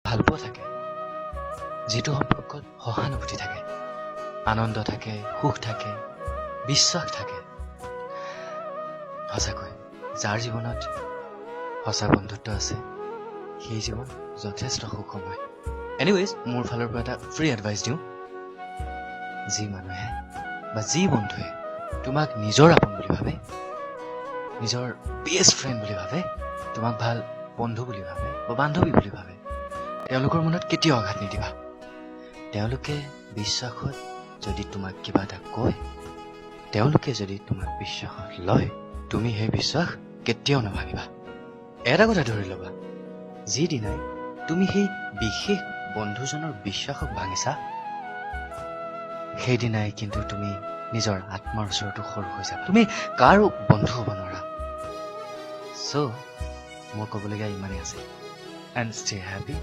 ভালপোৱা থাকে, যিটো সম্পৰ্কত সহানুভূতি থাকে, আনন্দ থাকে, সুখ থাকে, বিশ্বাস থাকে। সঁচাকৈ যাৰ জীৱনত সঁচা বন্ধুত্ব আছে সেই জীৱন যথেষ্ট সুখময়। এনিৱেজ, মোৰ ফালৰ পৰা এটা ফ্ৰী এডভাইচ দিওঁ। যি মানুহে বা যি বন্ধুৱে তোমাক নিজৰ আপোন বুলি ভাবে, নিজৰ বেষ্ট ফ্ৰেণ্ড বুলি ভাবে, তোমাক ভাল বন্ধু বুলি ভাবে বা বান্ধৱী বুলি ভাবে, তেওঁলোকৰ মনত কেতিয়াও আঘাত নিদিবা। তেওঁলোকে বিশ্বাসত যদি তোমাক কিবা এটা কয়, তেওঁলোকে যদি তোমাক বিশ্বাসত লয়, তুমি সেই বিশ্বাস কেতিয়াও নাভাঙিবা। এটা কথা ধৰি ল'বা, যিদিনাই তুমি সেই বিশেষ বন্ধুজনৰ বিশ্বাসক ভাঙিছা, সেইদিনাই কিন্তু তুমি নিজৰ আত্মাৰ ওচৰতো সৰু হৈ যাবা। তুমি কাৰো বন্ধু হ'ব নোৱাৰা। চ' মোৰ ক'বলগীয়া ইমানেই আছিল। And stay happy